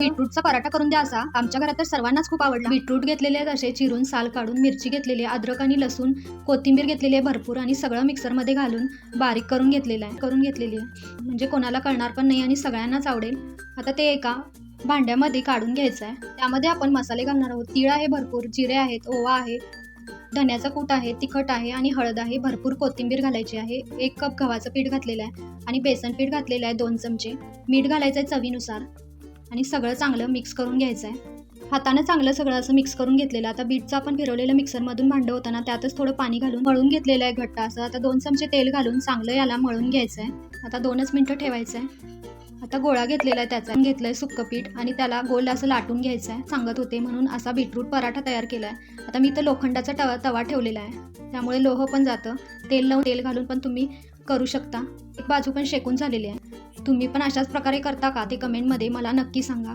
बीटरूटचा पराठा करून द्या असा आमच्या घरात तर सर्वांनाच खूप आवडला। बीटरूट घेतलेले आहेत असे चिरून साल काढून, मिरची घेतलेली आहे, अद्रक आणि लसूण, कोथिंबीर घेतलेली आहे भरपूर आणि सगळं मिक्सरमध्ये घालून बारीक करून घेतलेली आहे म्हणजे कोणाला कळणार पण नाही आणि सगळ्यांनाच आवडेल। आता ते एका भांड्यामध्ये काढून घ्यायचं आहे। त्यामध्ये आपण मसाले घालणार आहोत। तीळ आहे भरपूर, जिरे आहेत, ओवा आहे, धन्याचा कूट आहे, तिखट आहे आणि हळद आहे, भरपूर कोथिंबीर घालायची आहे। 1 कप गव्हाचं पीठ घातलेलं आहे आणि बेसन पीठ घातलेलं आहे 2 चमचे, मीठ घालायचं आहे चवीनुसार आणि सगळं चांगलं मिक्स करून घ्यायचं आहे। हाताने चांगलं सगळं असं मिक्स करून घेतलेलं। आता बीटचं आपण फिरवलेलं मिक्सरमधून भांडं होतं ना, त्यातच थोडं पाणी घालून मळून घेतलेलं आहे घट्ट असं। आता 2 चमचे तेल घालून चांगलं याला मळून घ्यायचं आहे। आता 2च मिनिटं ठेवायचं आहे। आता गोळा घेतलेला आहे, त्याचा घेतलंय सुक्कं पीठ आणि त्याला गोल असं लाटून घ्यायचं आहे। सांगत होते म्हणून असा बीटरूट पराठा तयार केला आहे। आता मी तर लोखंडाचा तवा ठेवलेला आहे, त्यामुळे लोह पण जातं। तेल घालून पण तुम्ही करू शकता। एक बाजू पण शेकून झालेली आहे। तुम्ही पण अशाच प्रकारे करता का ते कमेंटमध्ये मला नक्की सांगा।